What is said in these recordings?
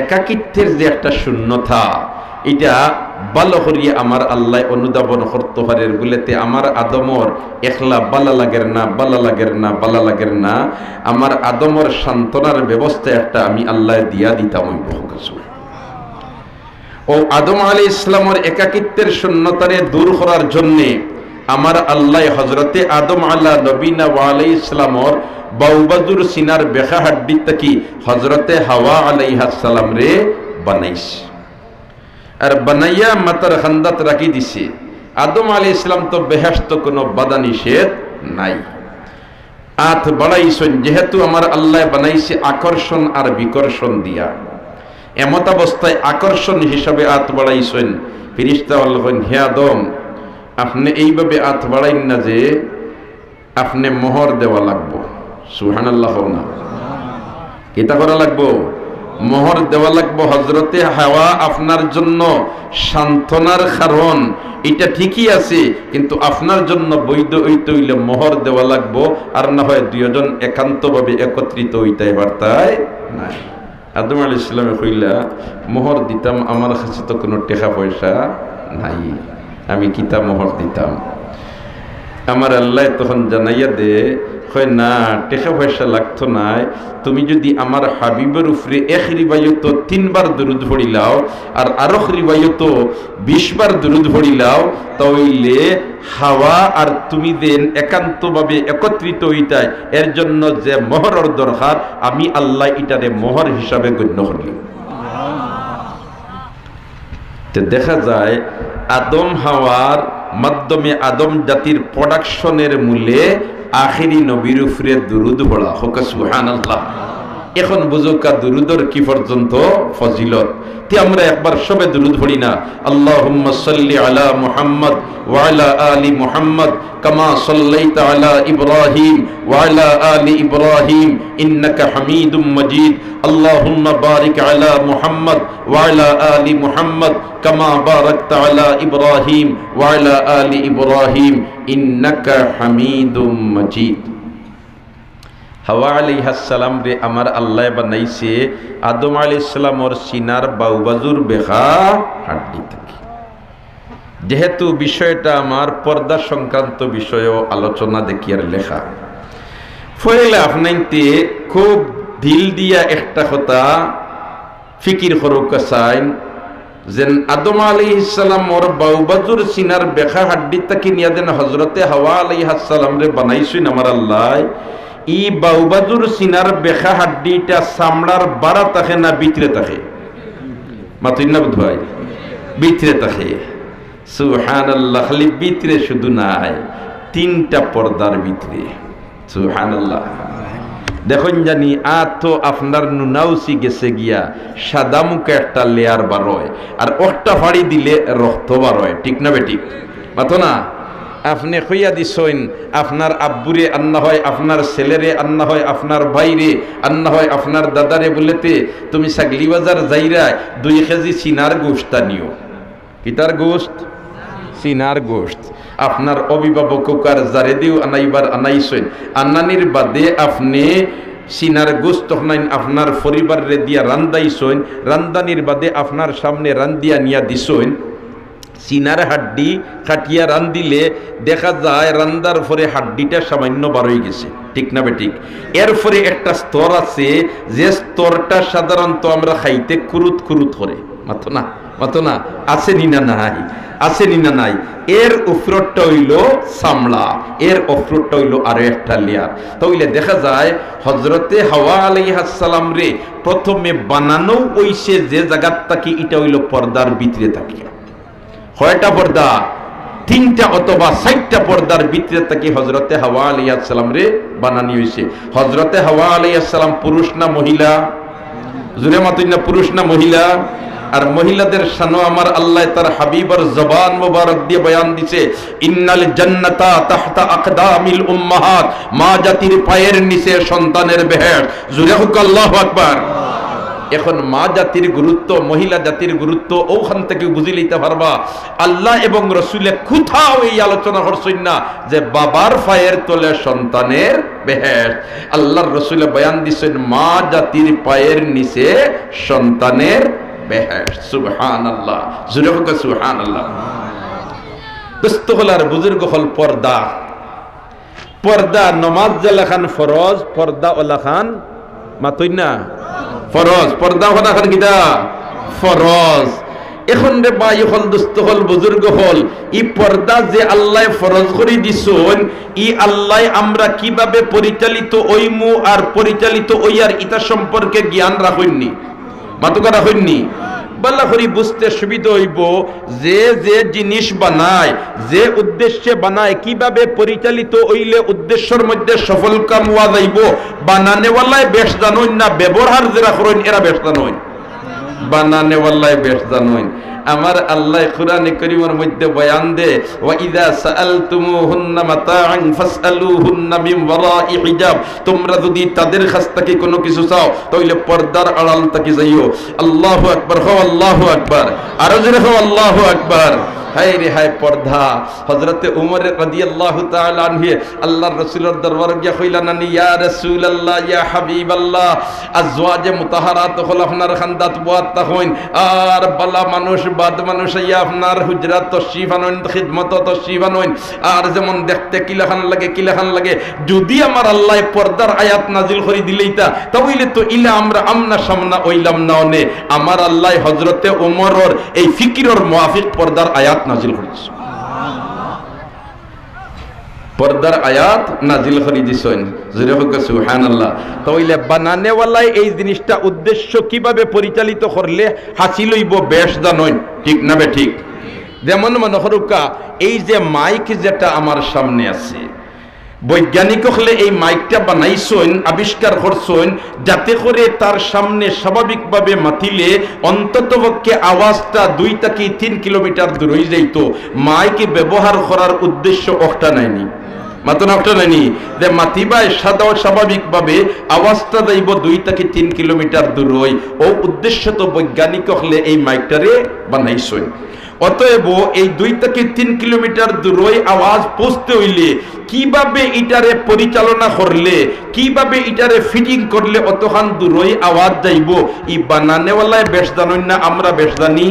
একাকিত্বের যে একটা শূন্যতা, এটা ভালো করিয়ে আমার আল্লাহ অনুধাবন করতে পারে বলেতে আমার আদমর একলা বালা লাগের না, বালা লাগের না, বালা লাগের না, আমার আদমর সান্ত্বনার ব্যবস্থা একটা আমি আল্লাহ দিয়া দিতাম। ও আদম আলাইহিস সালামের একাকিত্বের শূন্যতারে দূর করার জন্যে আমার আল্লাহ হযরতে আদম আলা নবীনা ওয়া আলাইহিস সালামের বাউবাজুর সিনার বেখা হাড্ডি থেকে হযরতে হাওয়া আলাইহিস সালাম রে বানাইছে, আর বানাইয়া মাতার খান্দাত রাখি দিছে। আদম আলাইহিস সালাম তো বেহেশত কোনো বাধা নিষেধ নাই, আত বাড়াইছেন যেহেতু আমার আল্লাহ বানাইছে আকর্ষণ আর বিকর্ষণ দিয়া, এমত অবস্থায় আকর্ষণ হিসাবে আত বাড়াইছেন। ফেরেশতা বললেন, হে আদম, আপনি এইভাবে আত বাড়াইন না যে আপনি মোহর দেওয়া লাগবো। সুবহানাল্লাহ না, কিতা করা লাগবো? মোহর দেওয়া লাগবো। হযরতে হাওয়া আপনার জন্য সান্ত্বনার কারণ, এটা ঠিকই আছে, কিন্তু আপনার জন্য বৈধ হইতে হইলে মোহর দেওয়া লাগবো, আর না হয় দুইজন একান্তভাবে একত্রিত হইতে পারতায় নাই। আদম আলাইহিস সালামে কইলা, মোহর দিতাম, আমার কাছে তো কোনো টাকা পয়সা নাই, আমি কিতা মোহর দিতাম? আমার আল্লাহ তখন জানাইয়া দে, কয় না, টাকা পয়সা লাগতো না, তুমি যদি আমার হাবিবের উপরে এক রিবায়ত 3 বার দুরূদ পড়িলাও আর আরেক রিবায়ত 20 বার দুরূদ পড়িলাও, তাহলে হাওয়া আর তুমি দেন একান্তভাবে একত্রিত হইতাই। এর জন্য যে মোহরের দরকার, আমি আল্লাহ এটারে মোহর হিসাবে গণ্য করলাম। তো দেখা যায় আদম হাওয়ার মাধ্যমে আদম জাতির প্রোডাকশনের মূলে আখিরি নবীর উপরে দুরূদ পড়া হোক। সুবহানাল্লাহ। এখন বুঝুকা দুরূদের কি পর্যন্ত ফজিলত। তে আমরা একবার সবে দুরূদ পড়ি না? আল্লাহুম্মা সাল্লি আলা মুহাম্মদ ওয়া আলা আলি মুহাম্মদ কামা সাল্লাইতা আলা ইব্রাহিম ওয়া আলা আলি ইব্রাহিম ইন্নাকা হামিদুম মাজিদ। আল্লাহুম্মা বারিক আলা মুহাম্মদ ওয়া আলা আলি মুহাম্মদ কামা বারাকতা আলা ইব্রাহিম ওয়া আলা আলি ইব্রাহিম ইন্নাকা হামিদুম মাজিদ। হাওয়া আলাইহিস সালাম রে আমার আল্লাহ বানাইছে আদম আলাইহিস সালামের সিনার বাউবাজুর বেখা হাড্ডি থেকে। যেহেতু বিষয়টা আমার পর্দা সংক্রান্ত বিষয়ও আলোচনা দেখিয়ার লেখা, ফলে আপনাইতে খুব দিল দিয়া একটা কথা ফিকির করুক চাইন, যেন আদম আলাইহিস সালামের বাউবাজুর সিনার বেখা হাড্ডি থেকে নিয়া দেন হযরতে হাওয়া আলাইহিস সালাম রে বানাইছেন আমার আল্লাহ। ই বাউবাজুর সিনার বেখা হাড্ডিটা চামড়ার বাড়া থাকে না ভিতরে থাকে? মাতুই না বুধ ভাই, ভিতরে থাকে। সুবহানাল্লাহ। খালি ভিতরে শুধু নাই, 3টা পর্দার ভিতরে। সুবহানাল্লাহ। দেখুন জানি তো আপনার নুনাউসি গেছে গিয়া সাদা মুখে একটা লেয়ার বার হয়, আর ওটা ফাড়ি দিলে রক্ত বার হয়, ঠিক না বেঠিক? মাতো না? আপনি কইয়া দিছেন আপনার আব্বুরে আন্না হয়, আপনার ছেলেরে আন্না হয়, আপনার ভাইরে আন্না হয়, আপনার দাদারে বলেতে তুমি ছাগলি বাজার যাইরা 2 কেজি সিনার গোশত আনিও। কিতার গোশত? সিনার গোশত। আপনার অভিভাবক আর যারে দিও আনাইবার আনাইছেন, আনানির বাদে আপনি সিনার গোশত আপনার পরিবারে দিয়া রান্দাইছেন, রান্দানির বাদে আপনার সামনে রান্দিয়া নিয়া দিছেন। সিনার হাড্ডি কাটিয়া রান্দিলে দেখা যায় রান্দার পরে হাড্ডিটা সামান্য বার হয়ে গেছে, ঠিক না বেঠিক? এরপরে একটা স্তর আছে, যে স্তরটা সাধারণত আমরা খাইতে কুরুত কুরুত করে, মাতো না? মাতো না? আছে নি না নাই? আছে নি না নাই? এর উপরটা হইল চামড়া, এর উপরটা হইল আরো একটা লেয়ার। তাহলে দেখা যায় হযরতে হাওয়া আলাইহিস সালাম রে প্রথমে বানানো হইছে যে জায়গার থাকি, এটা হইল পর্দার ভিতরে থাকি। কয়টা পর্দা? 3টা অথবা 4টা পর্দার ভিতরে থেকে হযরতে হাওয়া আলাইহিস সালাম রে বানানি হইছে। হযরতে হাওয়া আলাইহিস সালাম পুরুষ না মহিলা? জুরে মাতুই না, পুরুষ না মহিলা? আর মহিলাদের শানও আমার আল্লাহ তার হাবিবের জবান মোবারক দিয়ে বয়ান দিছে, ইন্নাল জান্নাতা তাহতা আকদামিল উম্মাহাত, মা জাতির পায়ের নিচে সন্তানের বেহেশত। জুরে হুক আল্লাহু আকবার। এখন মা জাতির গুরুত্ব, মহিলা জাতির গুরুত্ব ওখান থেকে বুঝে লইতে পারবা। আল্লাহ এবং রসুলে কোথাও এই আলোচনা করছেন না যে বাবার পায়ের তলে সন্তানের বেহেশত। আল্লাহর রসুলে বয়ান দিচ্ছেন মা জাতির পায়ের নিচে সন্তানের বেহেশত। সুবহানাল্লাহ, জোরে হোক সুবহানাল্লাহ। দোস্ত হল আর বুজুর্গ হল পর্দা। পর্দা নমাজ জালাখান ফরজ, পর্দা ওলাখান মাতই না ফরজ। পর্দা ওলাখান কিটা ফরজ। এখন রে ভাই হল দোস্ত হল বুজুর্গ হল ই পর্দা যে আল্লাহ ফরজ করে দিছেন, ই আল্লাহ আমরা কিভাবে পরিচালিত ওইমু আর পরিচালিত ওই আর ইটা সম্পর্কে জ্ঞান রাখেননি, মাতুকা রাখেননি। বাল্লা করি বুঝতে সুবিধা হইব যে যে জিনিস বানায়, যে উদ্দেশ্যে বানায়, কিভাবে পরিচালিত হইলে উদ্দেশ্যের মধ্যে সফল কাম হওয়া যাইব। বানানেওয়ালায় বেশ জানুন না ব্যবহার যারা করেন এরা বেশ জানুন, বানানেওয়ালায় বেশ জানুন। আমার আল্লাহ কুরআনে কারীমের মধ্যে বয়ান দে ওয়া ইযা সাআলতুমুহুন্না মাতাআন ফাসআলুহুন্না মিন ওয়ারাই হিজাব, তোমরা যদি তাদের কাছ থেকে কোনো কিছু চাও তাহলে পর্দার আড়াল থেকে যাইও। আল্লাহু আকবার, হো আল্লাহু আকবার, আরো জোরে হো আল্লাহু আকবার। হায় রে হায় পর্দা। হযরতে উমর রাদিয়াল্লাহু তাআলা আনহু আল্লাহর রাসূলের দরবারে গিয়া কইলেন ইয়া রাসূলুল্লাহ ইয়া হাবিবাল্লাহ আজওয়াজে মুতাহারাত হল আপনার খান্দাত বুয়াত হইন আর বালা মানুষ বাদ মানুষ ইয়া আপনার হুজরাত তশরিফ আনইন, খিদমত তশরিফ আনইন, আর যেমন দেখতে কিলাখান লাগে। যদি আমার আল্লাহ পর্দার আয়াত নাজিল করে দিলেইতা তাহলে তো ইলা আমরা আমনা সামনা হইলাম না। অনে আমার আল্লাহ হযরতে উমরের এই ফিকিরের মুআফিক পর্দার আয়াত নাজিল করেছে, পর্দার আয়াত নাজিল করে দিছেন। জোরে হোক সুবহানাল্লাহ। তাহলে বানানেওয়ালাই এই জিনিসটা উদ্দেশ্য কিভাবে পরিচালিত করলে হাসিল হইব বেশ জানেন, ঠিক না বে ঠিক? যেমন মনে করুকা এই যে মাইক যেটা আমার সামনে আছে, বৈজ্ঞানিক হলে এই মাইকটা বানাইছেন, আবিষ্কার করছেন যাতে করে তার সামনে স্বাভাবিকভাবে মাতিলে অন্ততপক্ষে আওয়াজটা 2 থেকে 3 কিলোমিটার দূর হয়ে যাইত। মাইক ব্যবহার করার উদ্দেশ্য একটা নাইনি, মাত্র একটা নাইনি যে মাতিবায় সাদা স্বাভাবিকভাবে আওয়াজটা যাইব 2 থেকে 3 কিলোমিটার দূর হই, ও উদ্দেশ্য তো বৈজ্ঞানিক হলে এই মাইকটারে বানাইছেন। অতএব এই 2 থেকে 3 কিলোমিটার দূরে আওয়াজ পৌঁছতে হইলে কিভাবে এটারে পরিচালনা করলে, কিভাবে এটারে ফিটিং করলে অতখান দূরে আওয়াজ যাইব, ই বানানেওয়ালায় বেশ জানেন না আমরা বেশ জানি?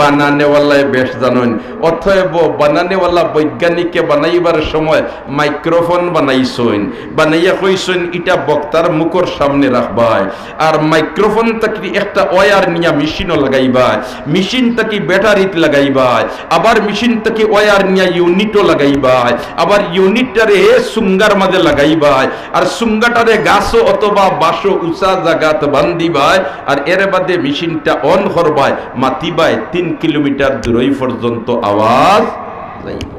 বানানেওয়ালায় বেশ জানেন। অতএব বানানেওয়ালা বৈজ্ঞানিককে বানাইবার সময় মাইক্রোফোন বানাইছেন, বানাইয়া কইছেন এটা বক্তার মুখের সামনে রাখবায়, আর মাইক্রোফোন থেকে একটা ওয়্যার নিয়া মেশিনও লাগাইবায়, মেশিন থেকে ব্যাটারিত লাগাইবায়, আবার মেশিন থেকে ওয়্যার নিয়া ইউনিটও লাগাইবায়, আবার ইউনিটটারে সুঙ্গার মাঝে লাগাইবায়, আর সুঙ্গাটারে গাছও অথবা বাঁশও উঁচা জায়গাত বান্ধিবায়, আর এর বাদে মেশিনটা অন করবায়, মাতিবায় 3 কিলোমিটার দূরই পর্যন্ত আওয়াজ যাইব।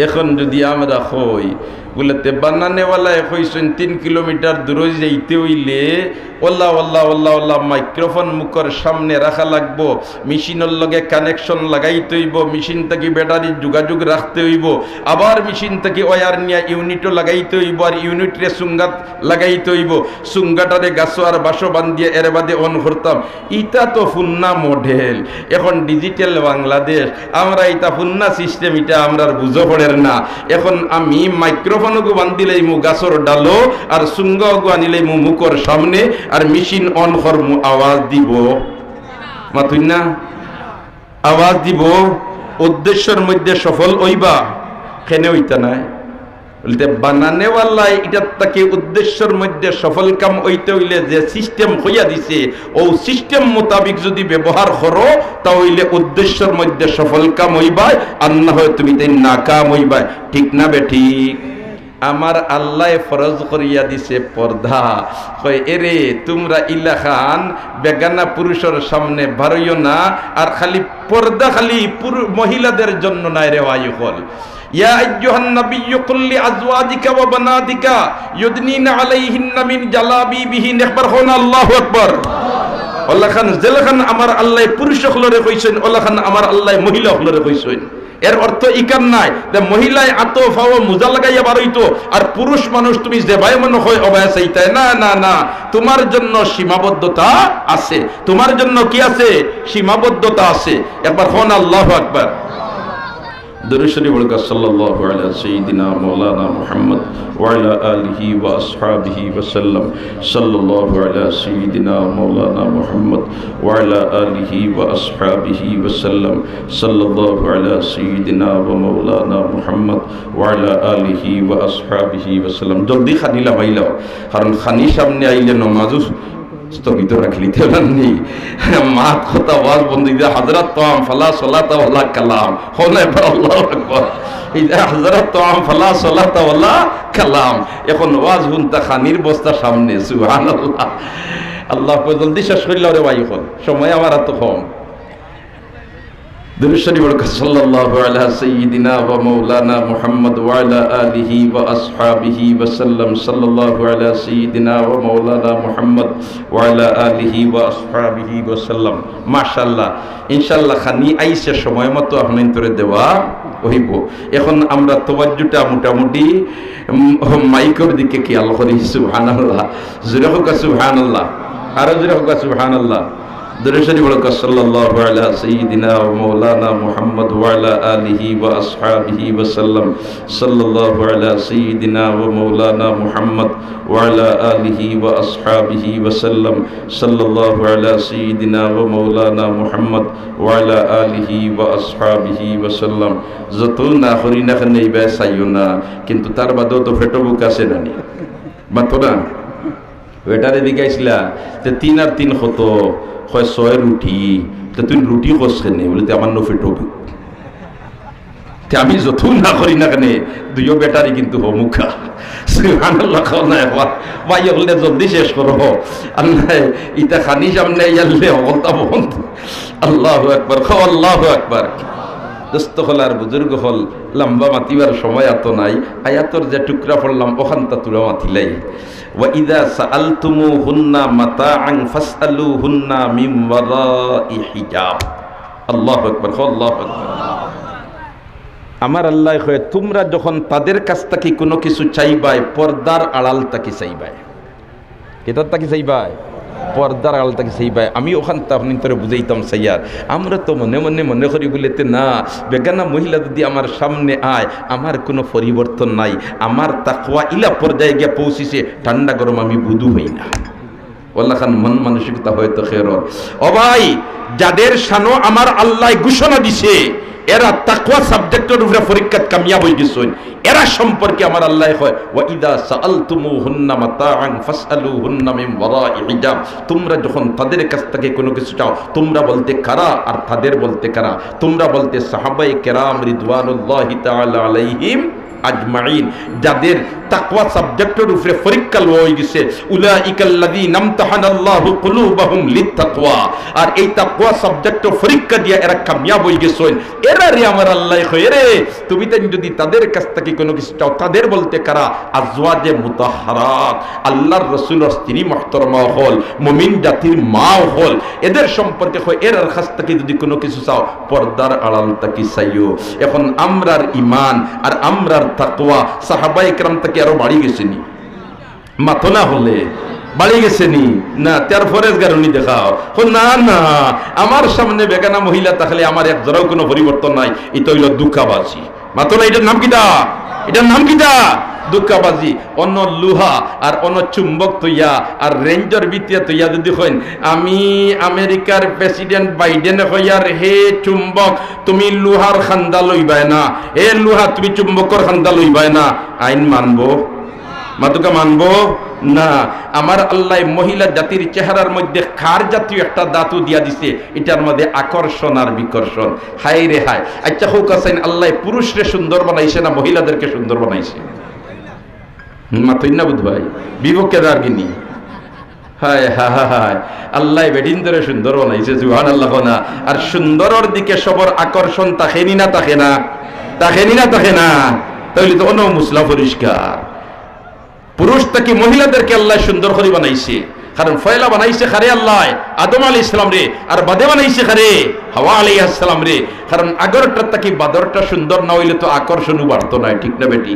এখন যদি আমরা হই বলেতে বানানেওয়ালায় কইছেন 3 কিলোমিটার দূরে যাইতে হইলে ওল্লা ওল্লা ওল্লা ওল্লা মাইক্রোফোন মুখের সামনে রাখা লাগবো, মেশিনের লগে কানেকশন লাগাইতে হইব, মেশিন থেকে ব্যাটারি যোগাযোগ রাখতে হইব, আবার মেশিন থেকে ওয়্যার নিয়ে ইউনিটও লাগাইতে হইব, আর ইউনিটরে সুঙ্গাত লাগাইতে হইব, সুঙ্গাটারে গাছও আর বাসো বান্ধিয়ে এর বাদে অন করতাম। ইটা তো ফুন্না মডেল, এখন ডিজিটাল বাংলাদেশ, আমরা ইটা ফুন্না সিস্টেম, ইটা আমরা বুঝো পড়ের না। এখন আমি মাইক্রোফোনকে বান্ধিলেই মু গাছর ডালো আর সুঙ্গকে আনিলেই মু মুখর সামনে, আর মেশিন অন করমু আওয়াজ দিব, মাতুই না আওয়াজ দিব, উদ্দেশ্যের মধ্যে সফল হইবা কেনে হইতা নাই বলতে বানানেওয়ালাই এটা তাকে উদ্দেশ্যের মধ্যে সফল কাম হইতে হইলে যে সিস্টেম হইয়া দিছে ও সিস্টেম মোতাবিক যদি ব্যবহার করো তাহলে উদ্দেশ্যের মধ্যে সফল কাম হইবাই, আর না হয় তুমি তাই নাকাম হইবাই, ঠিক না বে ঠিক? আমার আল্লাহ ফরজ করিয়া দিছে পর্দা, কয় এরে তোমরা ইলাখান বেগানা পুরুষের সামনে বারইও না, আর খালি পর্দা খালি মহিলাদের জন্য নাই রে ভাই হল। ইয়া আইয়ুহান নাবিয়্যু কুল লিআজওয়াজিকা ওয়া বানাতিকা ইউদনিনা আলাইহিন্না মিন জালাবিবিহিন, একবার হন আল্লাহু আকবার। ওলাখান জেলাখান আমার আল্লাহ পুরুষ হলরে কইছেন, ওলাখান আমার আল্লাহ মহিলা হলরে কইছেন। এর অর্থ ইকান নাই যে মহিলায় আতফ ও মুজা লাগাইয়া বারইতো আর পুরুষ মানুষ তুমি যে ভাই মনে হয় অবয়া চাইতাই না না না, তোমার জন্য সীমাবদ্ধতা আছে, তোমার জন্য কি আছে? সীমাবদ্ধতা আছে। একবার হন আল্লাহু আকবার। দরুদ শরীফ পড়ুন সাল্লাল্লাহু আলা সাইয়্যিদিনা মাওলানা মুহাম্মদ ওয়া আলা আলিহি ওয়া আসহাবিহি ওয়া সাল্লাম। সাল্লাল্লাহু আলা সাইয়্যিদিনা মাওলানা মুহাম্মদ ওয়া আলা আলিহি ওয়া আসহাবিহি ওয়া সাল্লাম। সাল্লাল্লাহু আলা সাইয়্যিদিনা ওয়া মাওলানা মুহাম্মদ ওয়া আলা আলিহি ওয়া আসহাবিহি ওয়া সাল্লাম। জলদি খানিলা ভাইলাও, কারণ খানি সামনে আইলে নামাজও স্থগিত রাখলিতে পারেননি। মা কথা ওয়াজ বন্ধু ইদা হযরত তাম ফালা সালাতা ওয়ালা কালাম হনে পর আল্লাহু আকবার। ইদা হযরত তাম ফালা সালাতা ওয়ালা কালাম। এখন ওয়াজ হুনতা খানির বস্তা সামনে, সুবহানাল্লাহ। আল্লাহ কো জলদি শেষ কইলা রে ভাই, এখন সময় আমার এত কম। দরুদ শরীফ পড়ুন সাল্লাল্লাহু আলা সাইয়্যিদিনা ওয়া মাওলানা মুহাম্মদ ওয়া আলা আলিহি ওয়া আসহাবিহি ওয়া সাল্লাম। সাল্লাল্লাহু আলা সাইয়্যিদিনা ওয়া মাওলানা মুহাম্মদ ওয়া আলা আলিহি ওয়া আসহাবিহি ওয়া সাল্লাম। মাশাআল্লাহ, ইনশাআল্লাহ খানি আইছে সময় মতো আপনাদের দেওয়া হইব। এখন আমরা তাওয়াজ্জুটা মোটামুটি মাইকের দিকে খেয়াল করি। সুবহানাল্লাহ, জোরে হোক সুবহানাল্লাহ, আরো জোরে হোক সুবহানাল্লাহ। দরুদ শরীফ পড়ুন সাল্লাল্লাহু আলা সাইয়্যিদিনা ওয়া মাওলানা মুহাম্মদ ওয়া আলা আলিহি ওয়া আসহাবিহি ওয়া সাল্লাম। সাল্লাল্লাহু আলা সাইয়্যিদিনা ওয়া মাওলানা মুহাম্মদ ওয়া আলা আলিহি ওয়া আসহাবিহি ওয়া সাল্লাম। সাল্লাল্লাহু আলা সাইয়্যিদিনা ওয়া মাওলানা মুহাম্মদ ওয়া আলা আলিহি ওয়া আসহাবিহি ওয়া সাল্লাম। যত না করি না কেন এই ব্যয় চাইও না, কিন্তু তার বাদেও তো ফেটো বুক আছে নানি মাত্র না। ওয়েটারে দিকাইছিলা যে 3 আর 3 কত হয় 6 রুটি, তো তুই রুটি করছেন বলে আমার নো ফেটো বুক। আমি যত না করি না কেন দুইও বেটারি কিন্তু হমুখা। সুবহানাল্লাহ, খাওয়া ভাই হলে জলদি শেষ করো। আল্লাহ ইটা খানি সামনে ইয়ালে হলতা বন্ধ। আল্লাহু আকবার, খাও আল্লাহু আকবার। দোস্ত হল আর বুজুর্গ হল, লম্বা মাতিবার সময় এত নাই। আয়াতর যে টুকরা পড়লাম ওখান তা তুলা মাতিলাই। ওয়া ইযা সাআলতুমুহুন্না মাতাআন ফাসআলুহুন্না মিন ওয়ারাই হিজাব। আল্লাহু আকবার, আল্লাহু আকবার। আমার আল্লাহ কয় তোমরা যখন তাদের কাছ থেকে কোনো কিছু চাইবাই পর্দার আড়াল তাকে চাইবাই। কেতার তাকে চাইবাই? পর্দার আড়াল তাকে চাইবাই। আমি ওখান আপনি তোরে বুঝাইতাম সাইয়ার, আমরা তো মনে মনে মনে করি বলেতে না, বেগানা মহিলা যদি আমার সামনে আয় আমার কোনো পরিবর্তন নাই, আমার তাকওয়া ইলা পর্যায়ে গিয়ে পৌঁছিছে, ঠান্ডা গরম আমি বুধু হই না। ওয়াল্লাহ খান মন মানসিকতা হয়তো খেরর। ও ভাই, যাদের শানো আমার আল্লাহ ঘোষণা দিছে এরা তাকওয়া সাবজেক্টের উপরে পরীক্ষাত কামিয়াব হয়ে গেছেন, এরা সম্পর্কে আমার আল্লাহ কয় ওয়া ইযা সাআলতুমুহুন্না মাতাআন ফাসআলুহুন্না মিন ওয়ারাই হিজাব। তোমরা যখন তাদের কাছ থেকে কোনো কিছু চাও, তোমরা বলতে কারা আর তাদের বলতে কারা? তোমরা বলতে সাহাবায়ে কেরাম রিদওয়ানুল্লাহি তাআলা আলাইহিম আজমাইন, যাদের তাকওয়া সাবজেক্টের উপরে পরীক্ষা হয়ে গেছে। উলাইকাল্লাযীনা ইমতাহানাল্লাহু কুলুবাহুম লিত্তাকওয়া। আর এই তাকওয়া সাবজেক্টের পরীক্ষা দিয়ে এরা কামিয়াব হয়ে গেছেন। এরা রে আমার আল্লাহ কয় রে তুমি তাই যদি তাদের কাছ থেকে কোনো কিছু চাও, তাদের বলতে কারা? আজওয়াজে মুতাহহারাত, আল্লাহর রাসূলের স্ত্রী মুহতারামা হল, মুমিন জাতির মা হল, এদের সম্পর্কে কয় এর কাছ থেকে যদি কোনো কিছু চাও পর্দার আড়াল তাকি চাইও। এখন আমরার ঈমান আর আমরার তাকওয়া সাহাবায়ে কেরাম থেকে আরো বাড়ি গেছেনি, মাথো না হলে বাড়ি গেছেনি না? তার ফরেজ গারুনি দেখাও না না, আমার সামনে বেগানা মহিলা থাকলে আমার এক জরাও কোনো পরিবর্তন নাই, এটা হইল দুঃখাবাজি। মাথো না, এটার নাম কিটা? এটার নাম কিটা? দুঃখাবাজি। অন্য লুহা আর অন্য চুম্বক তৈয়া আর রেঞ্জর বিতিয়া তৈয়া যদি হইন আমি আমেরিকার প্রেসিডেন্ট বাইডেন হইয়ার হে চুম্বক তুমি লুহার খান্দা লইবাই না, হে লুহা তুমি চুম্বকর খান্দা লইবাই না, আইন মানবো? মাতুকা মানবো না। আমার আল্লাহ মহিলা জাতির চেহারার মধ্যে খার জাতীয় একটা ধাতু দিয়া দিছে, এটার মধ্যে আকর্ষণ আর বিকর্ষণ। হাই রে হাই। আচ্ছা হোক আছেন আল্লাহ পুরুষরে সুন্দর বানাইছে না মহিলাদেরকে সুন্দর বানাইছে? মাতই না বুধ ভাই, বিপক্ষে দার্গিনী। হায় হায় হায়, আল্লাহ বেডিনদের সুন্দর বানাইছে, সুবহানাল্লাহ না। আর সুন্দরের দিকে সবর আকর্ষণ তাকেনি না থাকে না? তাকেনি না থাকে না? তাহলে তো অন্য মুসলা পরিষ্কার। পুরুষ তাকে মহিলাদেরকে আল্লাহ সুন্দর করে বানাইছে, কারণ ফয়লা বানাইছে খারে আল্লাহ আদম আলাইহিস সালাম রে, আর বাদে বানাইছে খারে হাওয়া আলাইহিস সালাম রে। কারণ আগরটা তাকি বাদরটা সুন্দর না হইলে তো আকর্ষণও বাড়তো না, ঠিক না বেটি?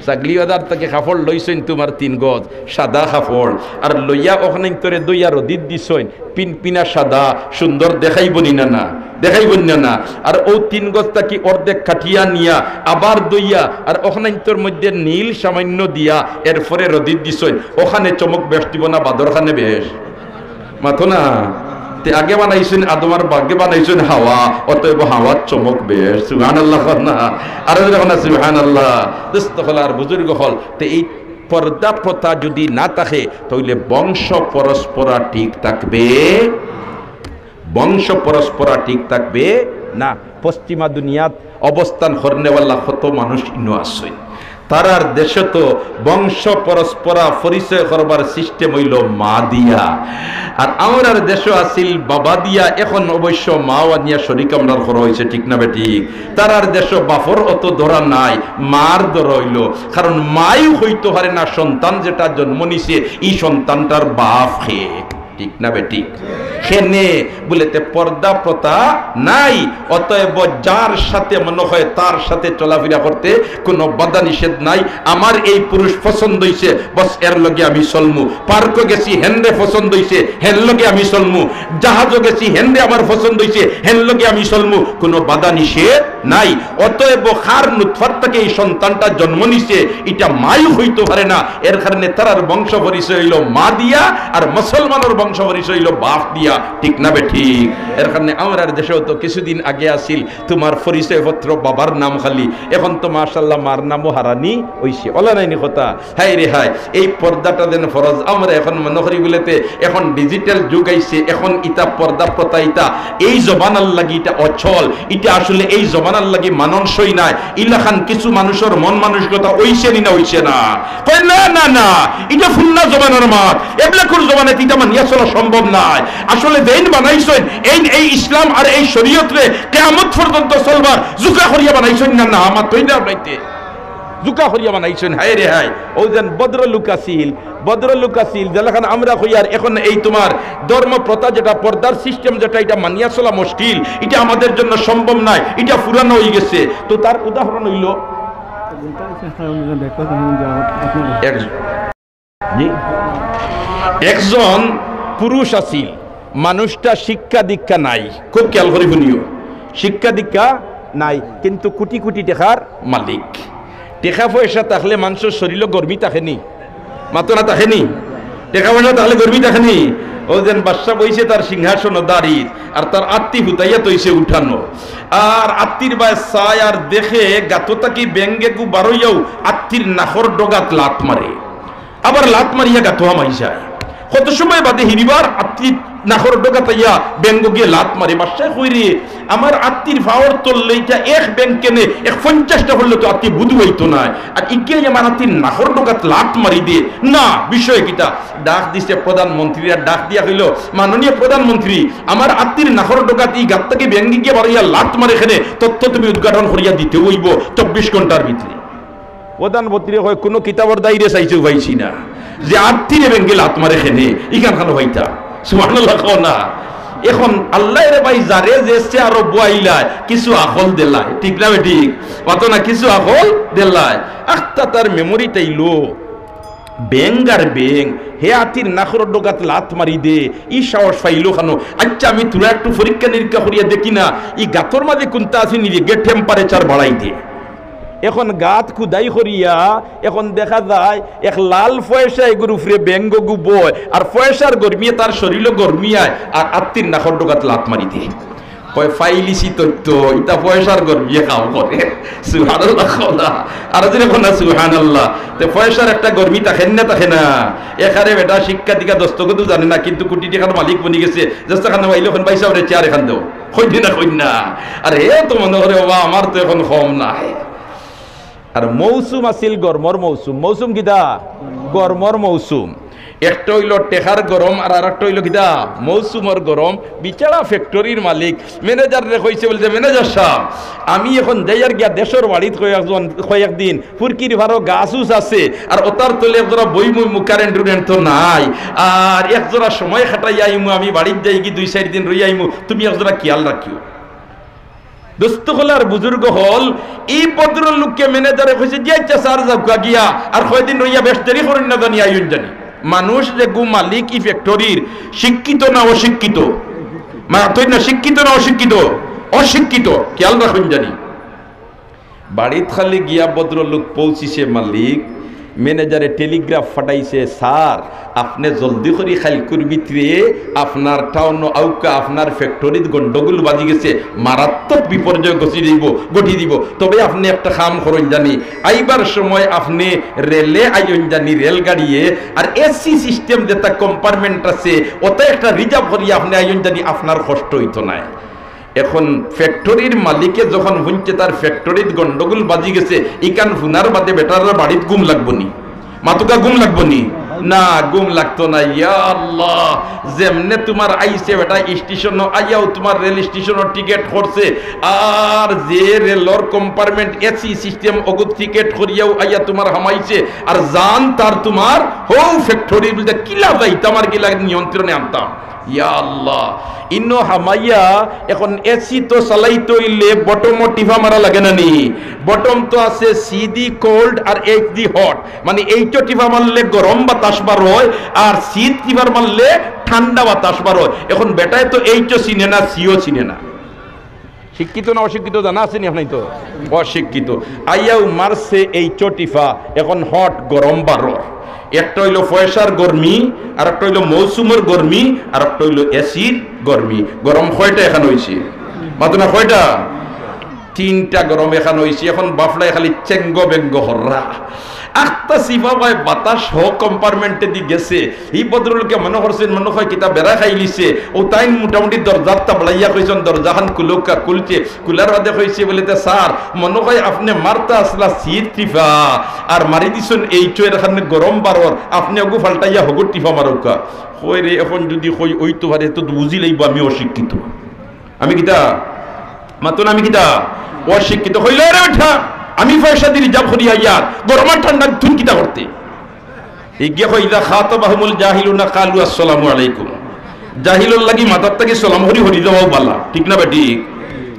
চাগলি বাজার থেকে কাপড় লইছেন তোমার 3 গজ সাদা কাপড়, আর লইয়া ওখানে তোরে দইয়া রদিত দিছেন পিনপিনা সাদা সুন্দর দেখাইবনি না, না দেখাইবনি না। আর ও 3 গজ তাকি অর্ধেক কাটিয়া নিয়া আবার দইয়া আর ওখানে তোর মধ্যে নীল সামান্য দিয়া এরপরে রদিত দিছেন, ওখানে চমক বেশ দিব না? বাদরখানে বেশ মাথো না। আগে বানাইছেন আদম আর বাগে বানাইছেন হাওয়া, অতএব হাওয়ার চমক বেশ। সুবহানাল্লাহ না? আর যখন সুবহানাল্লাহ দোস্ত হল আর বুজুর্গ হল। তো এই পর্দা প্রথা যদি না থাকে তাহলে বংশ পরস্পরা ঠিক থাকবে, বংশ পরস্পরা ঠিক থাকবে না। পশ্চিমা দুনিয়াত অবস্থান করনেওয়ালা কত মানুষ ইনো আছে, তারার দেশে তো বংশ পরস্পরা পরিচয় করবার সিস্টেম হইল মা দিয়া, আর আমার দেশে আসিল বাবা দিয়া। এখন অবশ্য মাও নিয়া শরীক আমরার করা হয়েছে, ঠিক না বেটি? তারার দেশ বাপর অত ধরা নাই, মার ধরা হইল। কারণ মাই হইতে পারে না সন্তান যেটা জন্ম নিছে এই সন্তানটার বাপ খেয়ে, ঠিক না বেটি? খেনে বলেতে পর্দা প্রথা নাই, অতএব যার সাথে মনে হয় তার সাথে চলাফেরা করতে কোনো বাধা নিষেধ নাই। আমার এই পুরুষ পছন্দ হইছে, বস এর লগে আমি চলমু। পার্কে গেছি হেনরে পছন্দ হইছে, হেন লগে আমি চলমু। জাহাজও গেছি হেনরে আমার পছন্দ হইছে, হেন লগে আমি চলমু। কোনো বাধা নিষেধ নাই। অতএব খার নুতফার থেকে এই সন্তানটা জন্ম নিছে, এটা মায়ু হইতে পারে না। এর কারণে তার বংশ পরিচয় হইল মা দিয়া, আর মুসলমানের বংশ পরিচয় হইল বাপ দিয়া, ঠিক না বেঠিক? এর কারণে আমার দেশেও তো কিছুদিন আগে আসিল তোমার পরিচয় পত্র বাবার নাম খালি, এখন তো মাশাআল্লাহ মার নামও হারানি হইছে। ওলা নাইনি কথা? হাই রে হাই, এই পর্দাটা যেন ফরজ। আমরা এখন মনে করি বলেতে এখন ডিজিটাল যুগ আইছে, এখন ইতা পর্দা প্রথা ইতা এই জবানার লাগি এটা অচল, এটা আসলে এই জবানার লাগি মাননসই নাই। ইলাখান কিছু মানুষের মন মানসিকতা হইছে নি না হইছে না? কই না না না, এটা ফুল্লা জবানার মাত, এবলাকুর জবানে এটা মানিয়া চলা সম্ভব নাই। আসলে দেন বানাইছেন এই ইসলাম আর এই শরীয়তরে কিয়ামত পর্যন্ত চলবার জুকা করিয়া বানাইছেন না? না আমার তৈরি বানাইতে জুকা করিয়া বানাইছেন। হায় রে হায়, ও যেন বদরলুক আসিল যেখানে আমরা কইয়ার এখন এই তোমার ধর্ম প্রথা যেটা পর্দার সিস্টেম যেটা এটা মানিয়া চলা মুশকিল, এটা আমাদের জন্য সম্ভব নাই, এটা পুরানো হয়ে গেছে। তো তার উদাহরণ হইল একজন পুরুষ আসিল, মানুষটা শিক্ষা দীক্ষা নাই, খুব খেয়াল করে শুনিও, শিক্ষা দীক্ষা নাই, কিন্তু কোটি কোটি টাকার মালিক। টেকা পয়সা থাকলে মানুষের শরীরে গরমি থাকেনি, মাত্র না থাকেনি? টেকা পয়সা থাকলে গরমি থাকেনি? ও যেন বাদশা বইছে তার সিংহাসন দাঁড়ি, আর তার আত্মি হুতাইয়া তৈছে উঠানো, আর আত্মির বায় চায় আর দেখে গাতো তাকি ব্যাঙ্গে গু বারইয়াও আত্মির নাখর ডগাত লাত মারে, আবার লাত মারিয়া গাতো হামাই যায়। কত সময় বাদে হিরিবার আত্মি নাখর ডগাতাইয়া ব্যাঙ্গ গিয়ে লাত মারে। বাদশাহ কইরে আমার আত্মির ফাওয়ার তোললে এটা এক ব্যাংক কেনে 50টা হলে তো আত্মি বুধু হইতো না, আর ইকে আমার আত্মির নাখর ডগাত লাত মারি দিয়ে না। বিষয় কিটা? ডাক দিছে প্রধানমন্ত্রীরা, ডাক দিয়া হইল মাননীয় প্রধানমন্ত্রী, আমার আত্মির নাখর ডগাত এই গাতটাকে ব্যাঙ্গে গিয়ে বাড়াইয়া লাত মারে, এখানে তথ্য তুমি উদ্ঘাটন করিয়া দিতে হইব 24 ঘন্টার ভিতরে। প্রধানমন্ত্রী হয় কোনো কিতাবর দায়রে চাইছে পাইছি না যে আত্মীয় ব্যাংকে লাত মারে খেনে ইখান খানো হইতা। সুবহানাল্লাহ কও না? এখন আল্লাহ রে ভাই যারে যেছে আরো বুয়াইলায় কিছু আকল দেলায়, ঠিক না ঠিক? অত না কিছু আকল দেলায়, আখতা তার মেমোরি তাইলো ব্যাং আর ব্যাং হে আতির নাখর ডোগাত লাত মারি দে, ই সাহস পাইলো খানো। আচ্ছা আমি তোরা একটু পরীক্ষা নিরীক্ষা করিয়া দেখি না ই গাতর মাঝে কোনটা আছে নিজে গে টেম্পারেচার বাড়াই দে। এখন গাত খুদাই করিয়া এখন দেখা যায় এক লাল পয়সা এগুর উপরে ব্যঙ্গ গু বয়, আর পয়সার গরমিয়ে তার শরীরও গরমিয়ায়, আর আত্মীর নাখর ডোগাত লাত মারি দে। কয় ফাইলিছি তথ্য ইটা পয়সার গরমিয়ে খাও করে। সুবহানাল্লাহ না? আর যেরকম না সুবহানাল্লাহ, তো পয়সার একটা গরমি থাকেন না, থাকে না? এখানে বেটা শিক্ষা দীক্ষা দস্তগত জানে না, কিন্তু কোটি টাকার মালিক বনি গেছে। যেখানে পাইলো এখন পয়সা ওরে চেয়ার এখান দেও, কই না কই না? আর হে তো মনে করে বাবা আমার তো এখন কম নাই। আর মৌসুম আছিল গরমর মৌসুম, মৌসুম কিতা? গরমর মৌসুম। একটা হইল টেকার গরম আর একটা হইল কিটা মৌসুমর গরম। বিচারা ফ্যাক্টরির মালিক ম্যানেজার রে কইছে, বলছে ম্যানেজার সাহেব আমি এখন যাইয়ার গিয়া দেশের বাড়িত কয়েকদিন ফুরকির ভারো গাছ উস আছে আর ওতার তলে একজোড়া বই মুই কারেন্ট টুরেন্ট তো নাই, আর একজোড়া সময় খাটাই আইমু, আমি বাড়িতে যাই কি 2-4 দিন রই আইমু, তুমি একজোড়া খেয়াল রাখিও। দোস্ত হল আর বুজুর্গ হল এই ভদ্রলোককে ম্যানেজারে কইছে যে আচ্ছা স্যার যাও গিয়া আর কয়দিন রইয়া বেশ দেরি করেন না জানি আইন জানি। মানুষ যে গু মালিক ই ফ্যাক্টরির শিক্ষিত না অশিক্ষিত? তুই না শিক্ষিত না অশিক্ষিত? অশিক্ষিত, খেয়াল রাখুন জানি। বাড়িত খালি গিয়া ভদ্রলোক পৌঁছিছে, মালিক ম্যানেজারে টেলিগ্রাফ ফাটাইছে, স্যার আপনি জলদি করে খাইলকুর ভিতরে আপনার টাউন আউকা আপনার ফ্যাক্টরিত গন্ডগোল বাজি গেছে, মারাত্মক বিপর্যয় গঠি দিব, তবে আপনি একটা কাম করেন জানি, আইবার সময় আপনি রেলে আইন জানি, রেলগাড়িয়ে আর এসি সিস্টেম যেটা কম্পার্টমেন্ট আছে ওটা একটা রিজার্ভ করিয়ে আপনি আইন জানি, আপনার কষ্ট হইতো না। এখন ফ্যাক্টরির মালিকে যখন শুনছে তার ফ্যাক্টরিত গন্ডগোল বাজি গেছে, ইকান ফুনার বাদে বেটার বাড়িত গুম লাগবো নি? মাতুকা গুম লাগবো নি? না, গুম লাগতো না। ইয়া আল্লাহ, যেমনে তোমার আইছে বেটা স্টেশন আইয়াও তোমার রেল স্টেশনের টিকিট করছে, আর যে রেলর কম্পার্টমেন্ট এসি সিস্টেম অগুত টিকিট করিয়াও আইয়া তোমার হামাইছে, আর জান তার তোমার হো ফ্যাক্টরি বলতে কিলা যাইতাম আর কিলা নিয়ন্ত্রণে আনতাম। ইয়া আল্লাহ, ইনো হামাইয়া এখন এসি তো চালাইতে হইলে বটম টিফা মারা লাগে না নি? বটম তো আছে সিডি কোল্ড আর এইচডি হট, মানে এইটো টিফা মারলে গরম বাতাস বার হয় আর সিড টিফার মারলে ঠান্ডা বাতাস বার হয়। এখন বেটায় তো এইটো চিনে না, সিও চিনে না। শিক্ষিত না অশিক্ষিত জানা আছে নি? আপনাই তো অশিক্ষিত। আইয়াও মারছে এইটো টিফা, এখন হট গরম বারর। একটা হইল পয়সার গরমি, আর একটা হইল মৌসুমের গরমি, আর একটা হইল এসির গরমি। গরম কয়টা এখন হয়েছে? মাত্র না কয়টা? 3টা গরম এখন হয়েছে। এখন বাফলাই খালি চেঙ্গ বেঙ্গ হররা আখতা সিফা ভাই বাতাস হোক কম্পার্টমেন্টে দি গেছে। এই ভদ্রলোকে মনে করছেন মনে হয় কিতা বেড়া খাই লিছে, ও তাই মোটামুটি দরজার তাবলাইয়া কইছেন দরজাখান কুলুকা কুলছে, কুলার বাদে কইছে বলে স্যার মনে হয় আপনি মারতা আসলা সিট টিফা আর মারি দিছেন এই চোর এখানে গরম বারর, আপনি ওগু ফাল্টাইয়া হগুর টিফা মারুকা। কই রে এখন যদি কই ওই তো পারে তো বুঝি লইব আমি অশিক্ষিত। আমি কিতা মাতুন, আমি কিতা অশিক্ষিত হইল রে বেঠা। আমি পয়সা দিলি যাব করি আইয়ার গরম আর ঠান্ডা তুই কিতা করতে? ইগিয়া কইদা খাতাবাহুমুল জাহিলুনা কালু আসসালামু আলাইকুম। জাহিলুল লাগি মাথার থেকে সালাম হরি হরি যাওয়াও বালা, ঠিক না বেটি?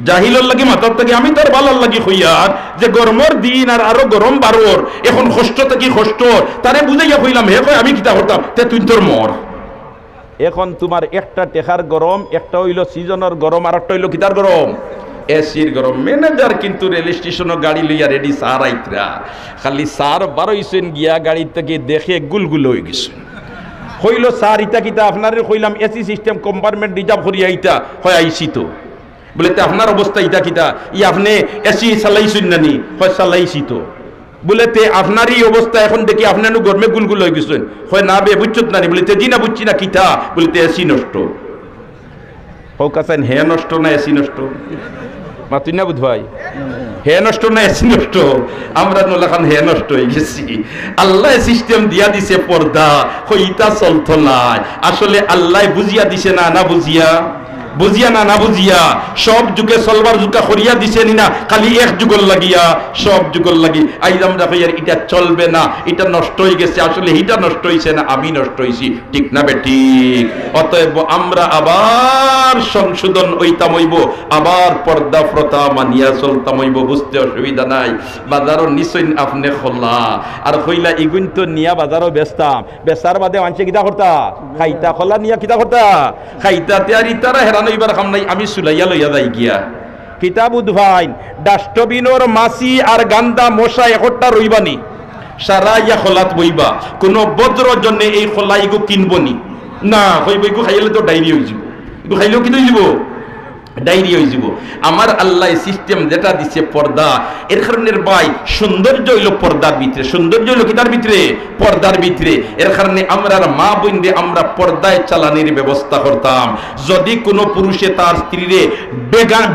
জাহিলুল লাগি মাথার থেকে আমি তার বালার লাগি কইয়ার যে গরমের দিন আর আরো গরম বারোর, এখন কষ্ট থেকে কষ্ট তারে বুঝাইয়া কইলাম, হে কই আমি কিতা করতাম, তে তুই তোর মর। এখন তোমার একটা টেকার গরম, একটা হইল সিজনের গরম, আর একটা হইল কিতার গরম? এসির গরম। ম্যানেজার কিন্তু রেল স্টেশনে গাড়ি লইয়া রেডি, সার আইতরা খালি সার বারোইছেন গিয়া গাড়ি থেকে দেখে গুলগুল হয়ে গেছে। হইল স্যার ইটা কিতা আপনার কইলাম এসি সিস্টেম কম্পার্টমেন্ট রিজার্ভ করিয়া ইটা হয় আইসি তো। বলে তে আপনার অবস্থা ইটা কিতা? ই আপনি এসি চালাইছেন নানি? হয় চালাইছি তো। বলে তে আপনারই অবস্থা এখন দেখি আপনার গরমে গুলগুল হয়ে গেছেন? হয় না বে বুঝছত নানি? বলে তে জি না বুঝছি না কিতা? বলে তে এসি নষ্ট। হোক আছেন হে নষ্ট না এসি নষ্ট? মাতুই না বুধ ভাই, হে নষ্ট না এসি নষ্ট? আমরা নোলাখান হে নষ্ট হয়ে গেছি। আল্লাহ সিস্টেম দিয়া দিছে পর্দা, হইতা চলত নাই। আসলে আল্লাহ বুঝিয়া দিছে না, না বুঝিয়া? বুঝিয়া না, না বুঝিয়া? সব যুগে চলবার যুগা করিয়া দিছে নি না? খালি এক যুগল লাগিয়া, সব যুগল লাগি আইজ আমরা কইয়ার এটা চলবে না, এটা নষ্ট হয়ে গেছে। আসলে এটা নষ্ট হইছে না, আমি নষ্ট হইছি, ঠিক না বেঠিক? অতএব আমরা আবার সংশোধন হইতাম হইব, আবার পর্দা প্রথা মানিয়া চলতাম হইব। বুঝতে অসুবিধা নাই। বাজারও নিশ্চয় আপনি খোলা আর কইলা ইগুন তো নিয়া বাজারও বেচতাম, বেচার বাদে মানুষে কিতা করতা? খাইতা। খোলা নিয়া কিতা করতা? খাইতা। তেয়ারি তারা হেরান হইবার কাম নাই, আমি সুলাইয়া লইয়া যাই গিয়া কিতাব উদ্ভাইন ডাস্টবিনোর মাছি আর গান্দা মশা একটা রইবানি, সারা ইয়া খোলাত বইবা। কোনো বদ্র জন্য এই খোলা ইগু কিনবনি না, হইব ইগু খাইলে তো ডায়রি হয়ে যাব। ইগু খাইলেও কি হয়ে যাব? ডায়রি হয়ে যাব। আমার আল্লাহ সিস্টেম যেটা দিচ্ছে পর্দা, এর কারণে ভাই সৌন্দর্য হইল পর্দার ভিতরে, সৌন্দর্য হইল কি তার ভিতরে? পর্দার ভিতরে। এর কারণে আমরা মা বোনরে আমরা পর্দায় চালানির ব্যবস্থা করতাম। যদি কোনো পুরুষে তার স্ত্রীরে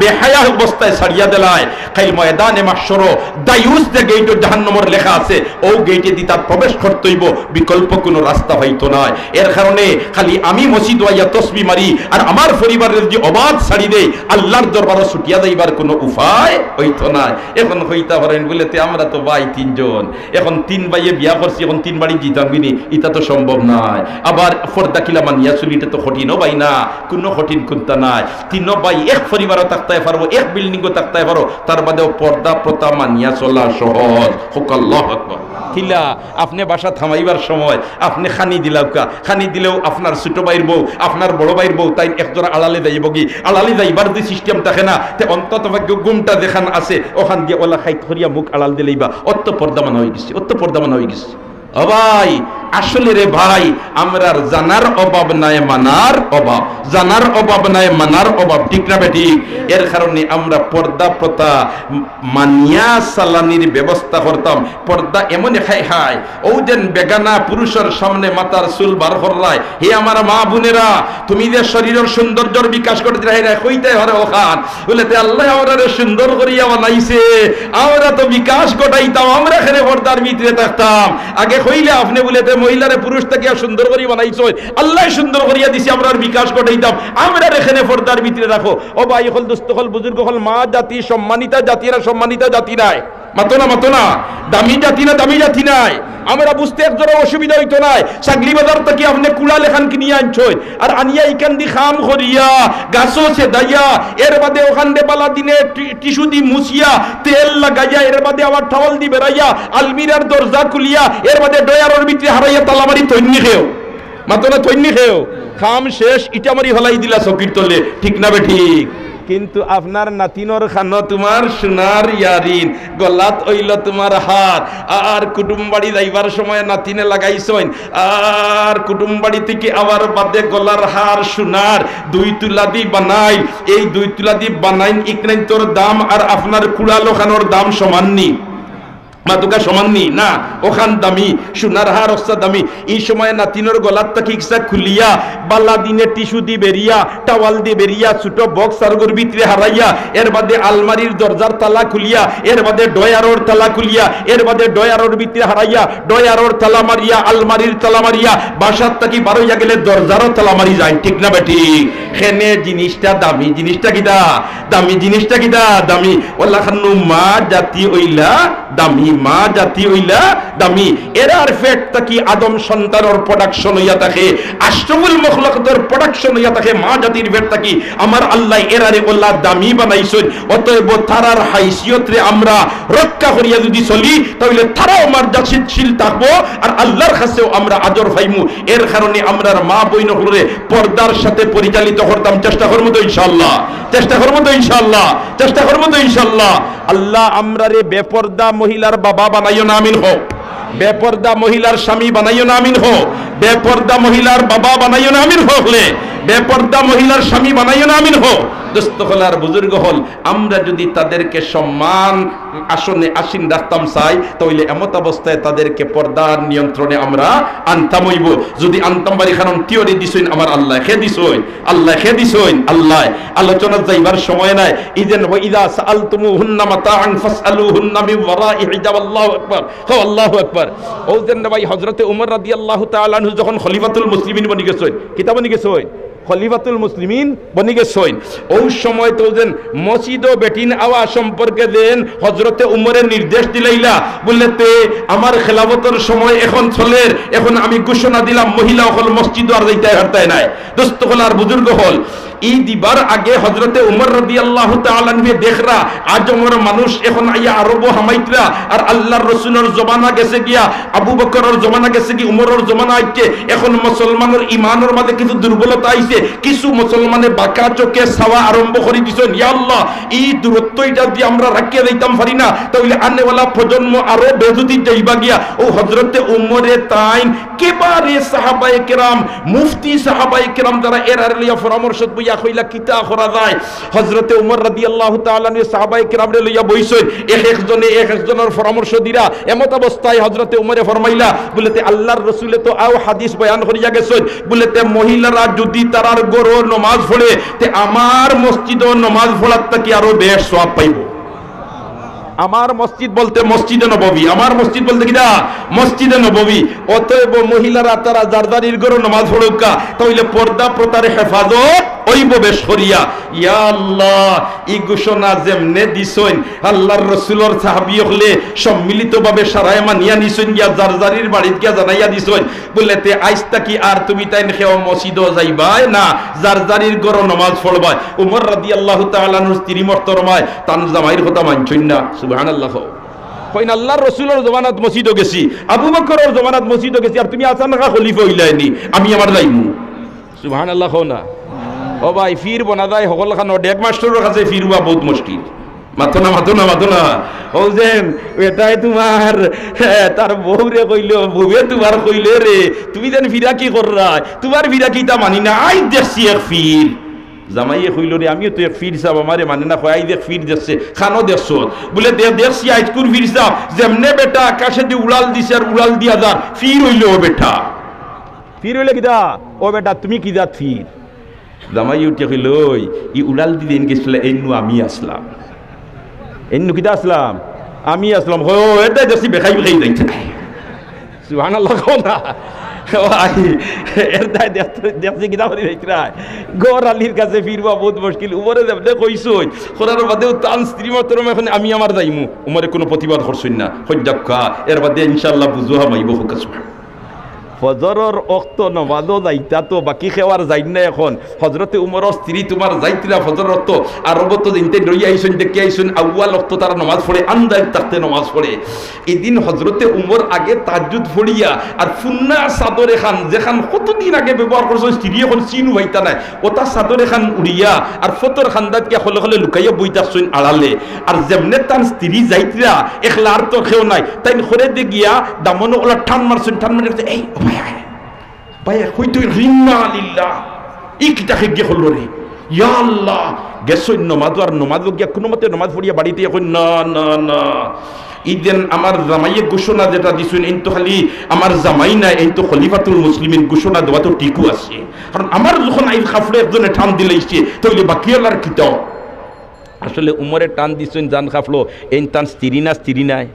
বেহায়া অবস্থায় ছাড়িয়া দেলায়, খাইল ময়দানে মাহশর দায়ুস যে গেট জাহান্নামের লেখা আছে, ও গেটে দি তার প্রবেশ করতে হইব, বিকল্প কোনো রাস্তা হইতো না। এর কারণে খালি আমি মসজিদ ওয়াইয়া তসবি মারি আর আমার পরিবারের যে অবাধ ছাড়ি দেই, আল্লাহর দরবারে ছুটিয়া যাইবার কোনো উপায় হইতো না। এখন হইতা পারেন বলেতে আমরা তো ভাই তিনজন, এখন তিন ভাইয়ে বিয়া করছি, এখন তিন বাড়ি জিতামবিনি, এটা তো সম্ভব নয়। আবার পর্দা কিলা মানিয়া চলি, এটা তো কঠিনও ভাই না, কোনো কঠিন কুন্তা নাই। তিন ভাই এক পরিবারও থাকতে পারবো, এক বিল্ডিংও থাকতে পারো, তার বাদেও পর্দা প্রথা মানিয়া চলা সহজ। হোক আল্লাহু আকবার। কিলা আপনি বাসা থামাইবার সময় আপনি খানি দিলাও কা, খানি দিলেও আপনার ছোট ভাইয়ের বউ, আপনার বড় ভাইয়ের বউ, তাই একজোড়া আড়ালে যাইব কি, আড়ালে যাইবার যে সিস্টেম থাকে না, তে অন্তত গুমটা দেখান আছে, ওখান দিয়ে ওলা খাই ধরিয়া মুখ আড়াল দিলেই বা অত পর্দা মানা হয়ে গেছে, অত পর্দা মানা হয়ে গেছে। ও ভাই আসলে রে ভাই, আমরা জানার অভাব নাই মানার অভাব, জানার অভাব নাই মানার অভাব, ঠিক না ঠিক? এর কারণে আমরা পর্দা প্রথা মানিয়া সালানির ব্যবস্থা করতাম। পর্দা এমন খাই হাই ও যেন বেগানা পুরুষের সামনে মাথার চুল বার করলাই। হে আমার মা বোনেরা, তুমি যে শরীরের সৌন্দর্যের বিকাশ করতে রাই কইতে হরে ওখান বলেতে আল্লাহ আমরা সুন্দর করিয়া বানাইছে, আমরা তো বিকাশ ঘটাইতাম, আমরা এখানে পর্দার ভিতরে থাকতাম। আগে কইলে আপনি বলেতে মহিলারে পুরুষ থেকে সুন্দর করিয়া বানাইছো, আল্লাহ সুন্দর করিয়া দিছি, আমরা বিকাশ ঘটাইতাম, আমরা এখানে পর্দার ভিতরে রাখো। ও ভাই হল দোস্ত হল বুজুর্গ হল, মা জাতি সম্মানিতা জাতিরা সম্মানিতা জাতি নাই, মাতো না মাতো না, দামি জাতি না দামি জাতি নাই। আমরা বুঝতে একজোড়া অসুবিধা হইতো নাই। সাগলি বাজার থেকে আপনি কুড়া লেখান কিনিয়ে আনছই, আর আনিয়া ইকান দি খাম করিয়া গাছও সেদাইয়া, এর বাদে ওখান দে বালা দিনে টিস্যু দি মুছিয়া তেল লাগাইয়া, এর বাদে আবার টাওয়াল দি বেড়াইয়া আলমিরার দরজা খুলিয়া, এর বাদে ডয়ারের ভিতরে হারাইয়া তালামারি তৈনি খেও, মাতো না তৈনি খেও, খাম শেষ ইটা মারি হলাই দিলা চকির তলে, ঠিক না বে ঠিক? কিন্তু আপনার নাতিনর খানো তোমার সোনার ইয়ারিন, গলাত হইল তোমার হাত, আর কুটুম বাড়ি যাইবার সময় নাতিনে লাগাইছেন, আর কুটুম বাড়ি থেকে আবার বাদে গলার হার সোনার 2 তুলা দি বানাই, এই 2 তুলা দি বানাইন ইকনাই তোর দাম আর আপনার কুড়ালো খানোর দাম সমাননি, মাতুকা সমাননি না, ওখান দামি সোনার হার অস্তা দামি। এই সময় নাতিনোর গলার তাকে ইচ্ছা খুলিয়া বালা দিনে টিস্যু দি বেরিয়া টাওয়াল দি বেরিয়া ছোট বক্স আর গর ভিতরে হারাইয়া, এর বাদে আলমারির দরজার তালা খুলিয়া, এর বাদে ডয়ারোর তালা খুলিয়া, এর বাদে ডয়ারোর ভিতরে হারাইয়া ডয়ারোর তালা মারিয়া আলমারির তালা মারিয়া বাসার তাকি বারোইয়া গেলে দরজারও তালা মারি যায়, ঠিক না বেটি? খেনে জিনিসটা দামি, জিনিসটা কিটা দামি, জিনিসটা কিটা দামি। ওলা খানু মা জাতি ওইলা দামি, মা জাতি হইলা দামি। এরার ফেট থাকি আদম সন্তানের প্রোডাকশন হইয়া থাকে, আশরাফুল মাখলুকাতের প্রোডাকশন হইয়া থাকে মা জাতির ফেট থাকি। আমার আল্লাহ এরারে আল্লাহ দামি বানাইছেন, অতএব তারার হাইসিয়তরে আমরা রক্ষা করিয়া যদি চলি, তাহলে তারাও মর্যাদাশীল থাকবো আর আল্লাহর কাছেও আমরা আদর পাইমু। এর কারণে আমরা মা বইনগুলোরে পর্দার সাথে পরিচালিত করতাম, চেষ্টা করবো তো ইনশাআল্লাহ, চেষ্টা করবো তো ইনশাআল্লাহ, চেষ্টা করবো তো ইনশাআল্লাহ। আল্লাহ আমরা রে বেপর্দা মহিলার বাবা বানাইও না, আমিন হোক। বেপর্দা মহিলার স্বামী বানাইও না, আমিন হোক। বেপর্দা মহিলার বাবা বানাইও না, আমিন হোক। বেপর্দা মহিলার স্বামী বানাইও না, আমিন হোক। দোস্ত হল আর বুজুর্গ হল, আমরা যদি তাদেরকে সম্মান আসনে আসীন রাখতাম চাই, তাহলে এমত অবস্থায় তাদেরকে পর্দার নিয়ন্ত্রণে আমরা আনতাম হইব। যদি আনতাম বাড়ি কারণ টিওরি দিছইন আমার আল্লাহ, খে দিছইন আল্লাহ, খে দিছইন আল্লাহ। আলোচনা যাইবার সময় নাই। ইদেন ওয়াইদা সাআলতুমুহুন্না মাতাআন ফাসআলুহুন্না মিন ওয়ারাই হিজাব। আল্লাহু আকবার, হো আল্লাহু আকবার। ও যেন ভাই হযরতে ওমর রাদিয়াল্লাহু তাআলা আনহু যখন খলিফাতুল মুসলিমিন বনি গেছেন, কিতাব বনি গেছেন, খলিফাতুল মুসলিমিন বনি গেছেন, ওই সময় তো যেন মসজিদ ও বেটিন আওয়া সম্পর্কে দেন হযরতে উমরের নির্দেশ দিলাইলা, বললেতে আমার খেলাফতের সময় এখন চলে, এখন আমি ঘোষণা দিলাম মহিলা হল মসজিদ আর যাইতে হারতায় নাই। দোস্ত হল আর বুজুর্গ হল, এই দিবার আগে হযরতে উমর রাদিয়াল্লাহু তাআলা আনহু দেখরা আজমর মানুষ এখন আইয়া আরব হামাইতরা, আর আল্লাহর রাসূলের জমানা গেছে গিয়া, আবু বকরের জমানা গেছে কি, উমরের জমানা আইছে, এখন মুসলমানের ঈমানের মাঝে কিছু দুর্বলতা আইছে। দিছে কিছু মুসলমানে বাঁকা চোখে চাওয়া আরম্ভ করে দিছেন ইয়া আল্লাহ এই দূরত্বটা যদি আমরা রাখিয়া দিতাম পারি না তাহলে আনেওয়ালা প্রজন্ম আরো বেজুতি যাইবা গিয়া ও হযরতে উমরে তাইন কেবারে সাহাবায়ে কেরাম মুফতি সাহাবায়ে কেরাম যারা এরার লিয়া পরামর্শ বইয়া কইলা কিতা করা যায় হযরতে উমর রাদিয়াল্লাহু তাআলা নি সাহাবায়ে কেরাম রে লইয়া বইছেন এক একজনের পরামর্শ দিরা এমত অবস্থায় হযরতে উমরে ফরমাইলা বলেতে আল্লাহর রাসূলে তো আও হাদিস বয়ান করিয়া গেছেন বলেতে মহিলারা যদি তারার গরো নামাজ পড়ে তে আমার মসজিদও নামাজ পড়ার থেকে আরো বেশ সওয়াব পাইব আমার মসজিদ বলতে মসজিদে নববী আমার মসজিদ বলতে কিনা মসজিদে নববী অতএব মহিলারা তারা জারদারির গরো নামাজ পড়ুকা তাইলে পর্দা প্রতার হেফাজত ওইব বেশ করিয়া ইয়া আল্লাহ এই ঘোষণা যেমনে দিছেন আল্লাহর রাসূলের সাহাবী হলে সম্মিলিতভাবে সারায় মানিয়া নিছেন গিয়া জারদারির বাড়িতে গিয়া জানাইয়া দিছেন বলেতে আইস্তা কি আর তুমি তাইন খেও মসজিদও যাইবা না জারদারির গরো নামাজ পড়বা উমর রাদিয়াল্লাহু তাআলা আনহু স্ত্রী মহতরমায় তান জামাইর কথা মানছেন না সুবহানাল্লাহ কইন আল্লাহর রাসূলের জমানাত মসজিদও গেছি আবু বকরের জমানাত মসজিদও গেছি আর তুমি আচানক খলিফা হইলাইনি আমি আমার যাইমু সুবহানাল্লাহ না ও ভাই ফির বনা যায় সকল খানো ডেক মাস্টারের কাছে ফিরবা বহুত মুশকিল মাথো না ও যে এটাই তোমার তার বউরে কইলো বউয়ে তোমার কইলে রে তুমি যেন ফিরা কি কররা তোমার ফিরা কি তা মানি না আই দেখছি এক ফির জামাইয়ে কইল রে আমিও তো এক ফির সাব আমারে মানে না কই আই দেখ ফির দেখছে খানো দেখছো বলে দেখছি আইজকুর ফির সাব যেমনে বেটা আকাশে দিয়ে উড়াল দিছে আর উড়াল দিয়া যা ফির হইলো ও বেটা ফির হইলে কিদা ও বেটা তুমি কি জাত ফির জামাই উঠে কইল ওই ই উড়াল দিলে গেছিল এন্নু আমি আসলাম এন্নু কিদা আসলাম আমি আসলাম ও এটা দেখছি বেখাই বেখাই যাইছে সুবহানাল্লাহ কোনা দেখছি কিনা করে গড় আলীর কাছে ফিরবা বহুত মুশকিল উমরে যেমনে কইসই করার বাদেও তান স্ত্রী মতরম এখন আমি আমার যাইমু উমরে কোনো প্রতিবাদ করছই না হজ্জাক্কা এর বাদে ইনশাআল্লাহ বুঝুহা মাইব হুকাসমা ফজরের ওয়াক্ত নামাজও যাইতা তো বাকি খেওয়ার যাই না এখন হযরতে উমরের স্ত্রী তোমার যাইতিরা ফজরের ওয়াক্ত আরবত দিনতে রই আইছেন দেখি আইছেন আউয়াল ওয়াক্ত তারা নামাজ পড়ে আন্দাজ তাকতে নামাজ পড়ে এদিন হযরতে উমর আগে তাহাজ্জুদ পড়িয়া আর ফুন্না চাদরে খান যেখান কতদিন আগে ব্যবহার করছে স্ত্রী এখন চিনু হইতা নাই ওটা চাদরে খান উড়িয়া আর ফতর খান্দাত কে হলে হলে লুকাইয়া বইতাছইন আড়ালে আর যেমনে তার স্ত্রী যাইতিরা একলার তো খেও নাই তাই করে দে গিয়া দামন ওলা ঠান মারছেন ঠান মারছে এই ভাইয়া কইতো রিন্না লিল্লাহ ইকটাকে গিয়ে হলো রে ইয়া আল্লাহ গেছই নমাজ আর নমাজ গিয়া কোনো মতে নমাজ পড়িয়া বাড়িতে এখন না না না ইদেন আমার জামাইয়ে ঘোষণা যেটা দিছেন এই তো খালি আমার জামাই না এই তো খলিফাতুল মুসলিমিন ঘোষণা দেওয়া তো টিকু আছে কারণ আমার যখন আইল খাফড়ে একজনে ঠান দিলাইছে তাহলে বাকি আল্লাহর কিতাব আসলে উমরে টান দিছেন জান খাফলো এই টান স্ত্রী নাই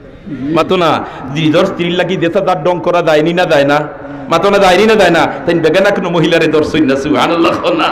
মাতো না দিদর স্ত্রীর লাগি দেশা তার ডং করা যায়নি না যায় না মাতো না যায়নি না যায় না তাই বেগানা কোনো মহিলারে দর্শন না সুবহানাল্লাহ না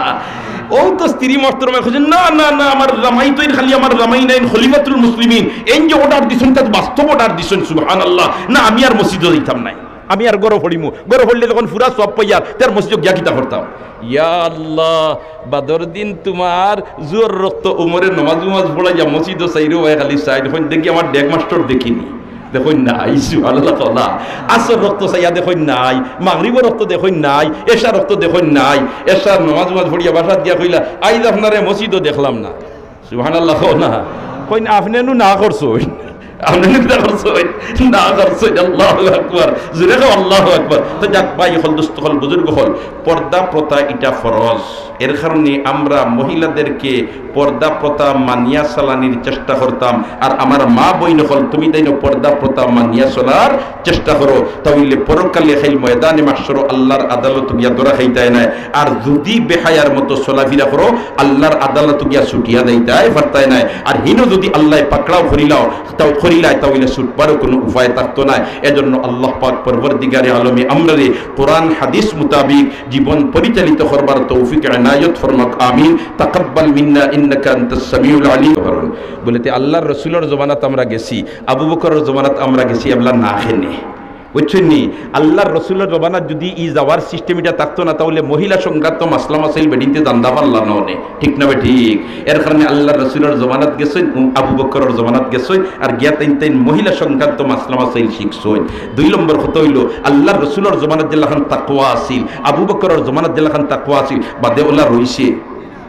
ও তো স্ত্রী মহতরমা খুঁজেন না না না আমার জামাই তো খালি আমার জামাই নাই খলিফাতুল মুসলিমিন এই যে অর্ডার দিছেন তার বাস্তব অর্ডার দিছেন সুবহানাল্লাহ না আমি আর মসজিদে যাইতাম নাই আমি আর গরো পড়িমু গরো পড়লে তখন পুরা সব পাইয়ার তার মসজিদে গিয়া কিতা করতাম ইয়া আল্লাহ বাদর দিন তোমার জোর রক্ত উমরের নমাজ পড়াইয়া মসজিদে চাইরো ভাই খালি সাইড হইন দেখি আমার ডেক মাস্টার দেখিনি দেখুন নাই সুবহানাল্লাহ আসর রক্ত চাইয়া দেখুন নাই মাগরিবের রক্ত দেখুন নাই এশার রক্ত দেখুন নাই এশার নামাজ পড়িয়া বাসাত দিয়া কইলা আইজ আপনারে মসজিদও দেখলাম না সুবহানাল্লাহ না কইন আপনি না করছই আপনি না করছই না করছই আল্লাহু আকবার জোরে কও আল্লাহু আকবার তো যাক ভাই হল দোস্ত হল বুজুর্গ হল পর্দা প্রথা এটা ফরজ এর কারণে আমরা মহিলাদেরকে পর্দা প্রথা মানিয়া চালানির চেষ্টা করতাম আর আমার মা বইন হল তুমি তাই পর্দা প্রথা মানিয়া চলার চেষ্টা করো তাহলে পরকালে খাইল ময়দানে মাহশর আল্লাহর আদালত গিয়া ধরা খাইতায় না আর যদি বেহায়ার মতো চলাফেরা করো আল্লাহর আদালত গিয়া ছুটিয়া দেইতায় পারতায় না আর হিনো যদি আল্লাহ পাকড়াও করিলাই তাহলে ছুটবারও কোনো উপায় থাকতো না এজন্য আল্লাহ পাক পরবর্তীকারে আলমে আমরারে কোরআন হাদিস মোতাবিক জীবন পরিচালিত করবার তৌফিক এনায়েত ফরমাক আমিন তাকাব্বাল মিন্না ইন্নাকা আনতাস সামিউল আলিম বলেতে আল্লাহর রাসূলের জমানাত আমরা গেছি আবু বকরের জমানাত আমরা গেছি আমরা না খেনে বুঝছেন নি? আল্লাহর রসুলের জবানাত যদি ই যাওয়ার সিস্টেম এটা থাকতো না, তাহলে মহিলা সংক্রান্ত মাসলা মাসাইল বেডিনতে জানদা পারলা না অনেক, ঠিক না বে ঠিক? এর কারণে আল্লাহর রসুলের জবানাত গেছেন, আবু বকরের জবানাত গেছেন, আর গিয়া তাইন মহিলা সংক্রান্ত মাসলা মাসাইল শিখছেন। 2 নম্বর কথা হইল আল্লাহর রসুলের জবানাত জেলাখান তাকওয়া আসিল, আবু বকরের জবানাত জেলাখান তাকওয়া আসিল, বাদে ওলা রইছে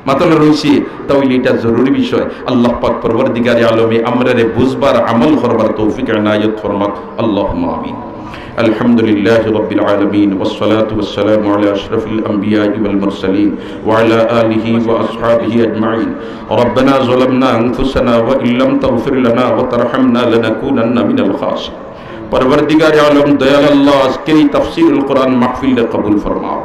মাতলা রইছে, তাহলে এটা জরুরি বিষয়। আল্লাহ পাক পরবর্তীকারে আলমে আমরারে বুঝবার আমল করবার তৌফিক এনায়েত ফরমাক, আল্লাহুম্মা আমিন। আলহামদুলিল্লাহি রাব্বিল আলামিন ওয়াসসালাতু ওয়াসসালামু আলা আশরাফিল আমবিয়াই ওয়াল মুরসালিন ওয়া আলা আলিহি ওয়া আসহাবিহি আজমাইন। রব্বানা যালামনা আনফুসানা ওয়া ইল্লাম তাগফির লানা ওয়া তারহামনা লানাকুনান্না মিনাল খাসিরিন। परवरदिगार आलम दयाल अल्लाह আজকের এই তাফসীরুল কোরআন মাহফিলে কবুল ফরমাও।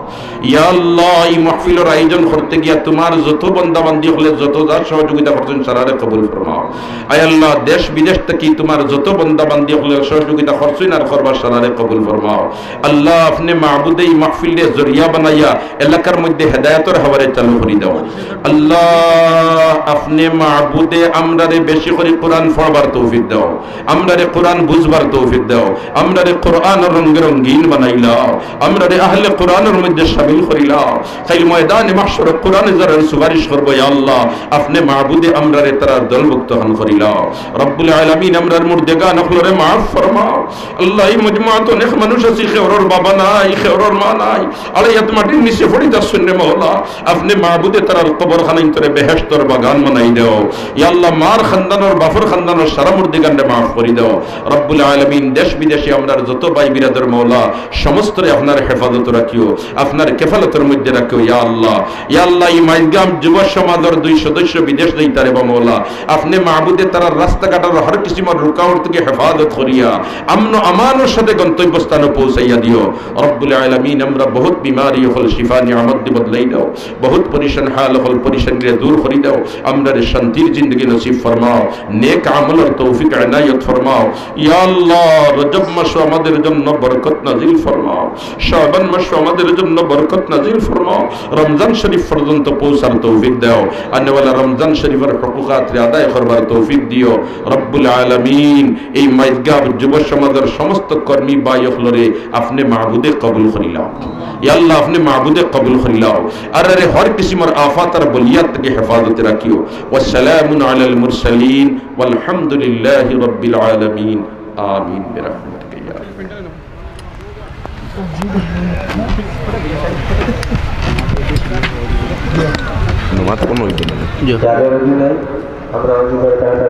ইয়া আল্লাহ, এই মাহফিলের আয়োজন করতে গিয়া তোমার যত বান্দা বান্দি হলে যত যা সহযোগিতা করছেন সারারে কবুল ফরমাও। আয় আল্লাহ, দেশ বিদেশ থেকে তোমার যত বান্দা বান্দি হলে সহযোগিতা করছেন আর করবার সারারে কবুল ফরমাও। আল্লাহ, আপনি মাহবুদে এই মাহফিলের জরিয়া বানাইয়া এলাকার মধ্যে হেদায়েতের হাওয়ারে চালু করে দাও। আল্লাহ, আপনি মাহবুদে আমরারে বেশি করে কোরআন পড়বার তৌফিক দাও, আমরারে কোরআন বুঝবার তৌফিক দাও, আমরারে কোরআনের রঙে রঙিন বানাইলাও, আমরারে আহলে কোরআনের মধ্যে শামিল করিলাও। খাইল ময়দানে মাহশরে কোরআনে যারা সুপারিশ করব, ইয়া আল্লাহ আপনি মাহবুদে আমরারে তারা দলভুক্ত হন করিলাও। রব্বুল আলামিন আমরার মুর্দেগান আখলরে মাফ ফরমাও। আল্লাহ, এই মজমুআত অনেক মানুষ আছে, খেওরর বাবা নাই, খেওরর মা নাই, আলাইয়াত মাটির নিচে পড়ে যাচ্ছেন রে মওলা, আপনি মাহবুদে তার কবরখানায় তোরে বেহেশতর বাগান বানাই দাও। ইয়া আল্লাহ, মার খানদানর বাফর খানদানর সারা মুর্দেগানরে মাফ করে দাও। রব্বুল আলামিন দেশ বিদেশে আমরা যত ভাই বিরাদর মওলা সমস্তরে আপনার হেফাজত রাখিও, আপনার কেফালতের মধ্যে রাখিও। ইয়া আল্লাহ, ইয়া আল্লাহ, এই মাইজগাম যুব সমাজের 2 সদস্য বিদেশ যাইতারে বা মওলা, আপনি মাহবুদে তারা রাস্তাঘাটের হর কিসিমের রুকাওয়াট থেকে হেফাজত করিয়া আমন আমানের সাথে গন্তব্যস্থানে পৌঁছাইয়া দিও। রব্বুল আলামিন, আমরা বহুত বিমারি হল শিফা নিয়ামত দি বদলাই দাও, বহুত পরিশান হাল হল পরিশানিরে দূর করি দাও, আমরা শান্তির জিন্দগি নসিব ফরমাও, নেক আমলের তৌফিক ইনায়াত ফরমাও। ইয়া আল্লাহ, রজব মাস আমাদের জন্য বরকত নাজিল ফরমাও, শাবান মাস আমাদের জন্য বরকত নাজিল ফরমাও, রমজান শরীফ পর্যন্ত পৌঁছার তৌফিক দাও, আনেওয়ালা রমজান শরীফের হুকুকাত আদায় করবার তৌফিক দিও। রব্বুল আলামিন, এই মাইজগাব যুব সমাজের সমস্ত কর্মী বায়ফলরে আপনি মাহবুদে কবুল করিলাও। ইয়া আল্লাহ, আপনি মাহবুদে কবুল করিলাও, আর আরে হর কিসিমের আফাত আর বলিয়াত থেকে হেফাজতে রাখিও। ওয়াসসালামু আলাল মুরসালিন ওয়ালহামদুলিল্লাহি রাব্বিল আলামিন। আমিন বিরহমাতিকা ইয়া রাব্বি।